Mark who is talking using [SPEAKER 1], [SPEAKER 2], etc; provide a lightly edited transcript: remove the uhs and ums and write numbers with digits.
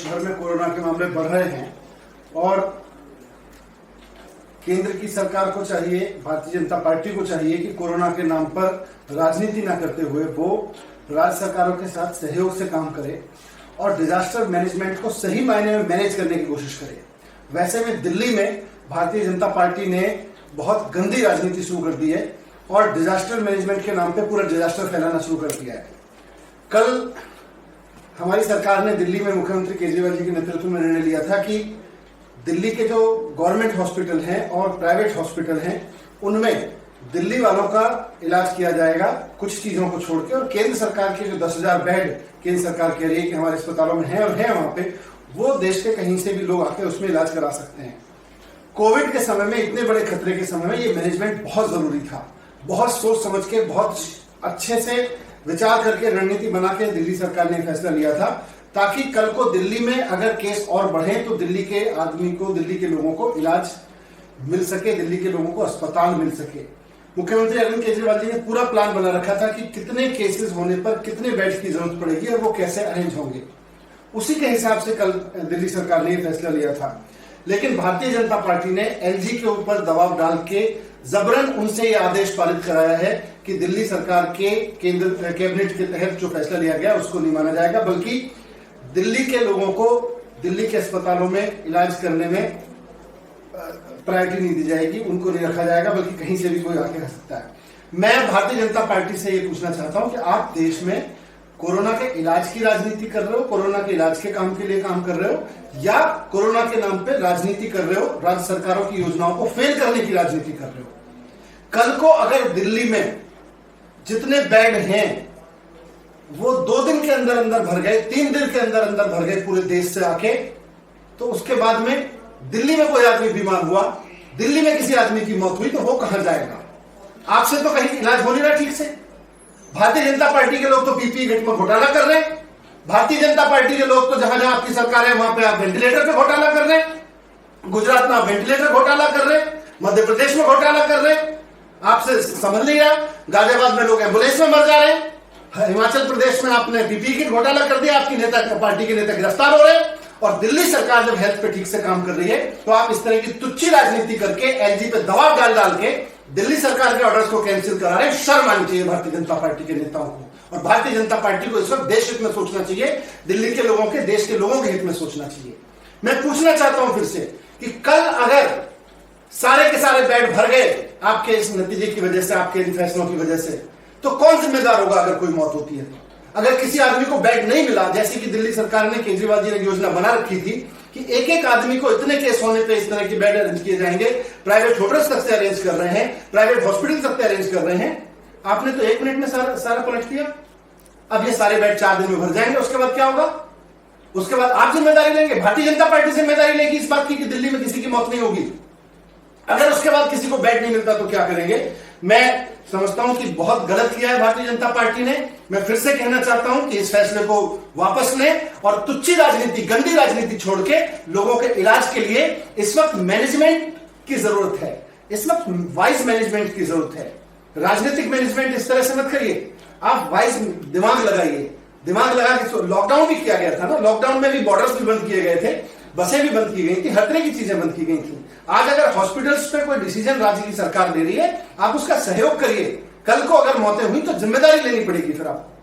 [SPEAKER 1] भर में कोरोना के मामले बढ़ रहे हैं और केंद्र की सरकार को चाहिए, भारतीय जनता पार्टी को चाहिए कि कोरोना के नाम पर राजनीति न करते हुए वो राज्य सरकारों के साथ सहयोग से काम करे और डिजास्टर मैनेजमेंट को सही मायने में मैनेज करने की कोशिश करे। वैसे में दिल्ली में भारतीय जनता पार्टी ने बहुत गंदी राजनीति शुरू कर दी है और डिजास्टर मैनेजमेंट के नाम पे पूरा डिजास्टर फैलाना शुरू कर दिया है। कल हमारी सरकार ने दिल्ली में मुख्यमंत्री केजरीवाल जी के नेतृत्व में निर्णय लिया था कि दिल्ली के जो गवर्नमेंट हॉस्पिटल हैं और प्राइवेट हॉस्पिटल हैं उनमें दिल्ली वालों का इलाज किया जाएगा कुछ चीजों को छोड़ के, और केंद्र सरकार के जो 10,000 बेड केंद्र सरकार कह रही है कि हमारे अस्पतालों में है और है वहां पे, वो देश के कहीं से भी लोग आके उसमें इलाज करा सकते हैं। कोविड के समय में, इतने बड़े खतरे के समय में ये मैनेजमेंट बहुत जरूरी था। बहुत सोच समझ के, बहुत अच्छे से विचार करके रणनीति बना के दिल्ली सरकार ने फैसला लिया था ताकि कल को दिल्ली में अगर केस और बढ़े तो दिल्ली के आदमी को, दिल्ली के लोगों को इलाज मिल सके, दिल्ली के लोगों को अस्पताल मिल सके। मुख्यमंत्री अरविंद केजरीवाल जी ने पूरा प्लान बना रखा था कि कितने केसेस होने पर कितने बेड्स की जरूरत पड़ेगी और वो कैसे अरेंज होंगे। उसी के हिसाब से कल दिल्ली सरकार ने फैसला लिया था। लेकिन भारतीय जनता पार्टी ने एलजी के ऊपर दबाव डाल के जबरन उनसे यह आदेश पारित कराया है कि दिल्ली सरकार के केंद्र कैबिनेट के तहत जो फैसला लिया गया उसको नहीं माना जाएगा, बल्कि दिल्ली के लोगों को दिल्ली के अस्पतालों में इलाज करने में प्रायोरिटी नहीं दी जाएगी, उनको नहीं रखा जाएगा, बल्कि कहीं से भी कोई आके रह सकता है। मैं भारतीय जनता पार्टी से ये पूछना चाहता हूं कि आप देश में कोरोना के इलाज की राजनीति कर रहे हो, कोरोना के इलाज के काम के लिए काम कर रहे हो, या कोरोना के नाम पे राजनीति कर रहे हो, राज्य सरकारों की योजनाओं को फेल करने की राजनीति कर रहे हो। कल को अगर दिल्ली में जितने बेड हैं वो 2 दिन के अंदर अंदर भर गए, 3 दिन के अंदर अंदर भर गए पूरे देश से आके, तो उसके बाद में दिल्ली में कोई आदमी बीमार हुआ, दिल्ली में किसी आदमी की मौत हुई, तो वो कहां जाएगा? आपसे तो कहीं इलाज हो नहीं रहा ठीक से। भारतीय जनता पार्टी के लोग तो पीपीई किट में घोटाला कर रहे हैं। भारतीय जनता पार्टी के लोग तो जहां जहां आपकी सरकार है वहां पे आप वेंटिलेटर पे घोटाला कर रहे हैं। गुजरात में आप वेंटिलेटर घोटाला कर रहे हैं, मध्य प्रदेश में घोटाला कर रहे हैं, आपसे समझ नहीं रहा। गाजियाबाद में लोग एम्बुलेंस में मर जा रहे हैं, हिमाचल प्रदेश में आपने पीपीई किट घोटाला कर दिया, आपकी नेता पार्टी के नेता गिरफ्तार हो रहे हैं, और दिल्ली सरकार जब हेल्थ पे ठीक से काम कर रही है तो आप इस तरह की तुच्छी राजनीति करके एलजी पे दबाव डाल के दिल्ली सरकार के ऑर्डर्स को कैंसिल करा रहे हैं। शर्म आनी चाहिए भारतीय जनता पार्टी के नेताओं को, और भारतीय जनता पार्टी को इस वक्त देश हित में सोचना चाहिए, दिल्ली के लोगों के, देश के लोगों के हित में सोचना चाहिए। मैं पूछना चाहता हूं फिर से कि कल अगर सारे के सारे बेड भर गए आपके इस नतीजे की वजह से, आपके इन फैसलों की वजह से, तो कौन जिम्मेदार होगा अगर कोई मौत होती है तो? अगर किसी आदमी को बेड नहीं मिला, जैसे कि दिल्ली सरकार ने, केजरीवाल जी ने योजना बना रखी थी कि एक एक आदमी को इतने केस होने पे इस तरह की बेड अरेंज किए जाएंगे, प्राइवेट होटल्स तक से अरेंज कर रहे हैं, प्राइवेट हॉस्पिटल तक से अरेंज कर रहे हैं, आपने तो 1 मिनट में सारा पलट दिया। अब ये सारे बेड 4 दिन में भर जाएंगे, उसके बाद क्या होगा? उसके बाद आप जिम्मेदारी लेंगे, भारतीय जनता पार्टी जिम्मेदारी लेगी इस बात की कि दिल्ली में किसी की मौत नहीं होगी। अगर उसके बाद किसी को बेड नहीं मिलता तो क्या करेंगे? मैं समझता हूं कि बहुत गलत किया है भारतीय जनता पार्टी ने। मैं फिर से कहना चाहता हूं कि इस फैसले को वापस लें और तुच्छी राजनीति, गंदी राजनीति छोड़ के लोगों के इलाज के लिए इस वक्त मैनेजमेंट की जरूरत है, इस वक्त वाइज मैनेजमेंट की जरूरत है। राजनीतिक मैनेजमेंट इस तरह से मत करिए, आप वाइज दिमाग लगाइए। दिमाग लगा के लॉकडाउन भी किया गया था ना, लॉकडाउन में भी बॉर्डर्स भी बंद किए गए थे, बसें भी बंद की गई थी, हर तरह की चीजें बंद की गई थी। आज अगर हॉस्पिटल्स पे कोई डिसीजन राज्य की सरकार ले रही है, आप उसका सहयोग करिए। कल को अगर मौतें हुई तो जिम्मेदारी लेनी पड़ेगी फिर आपको।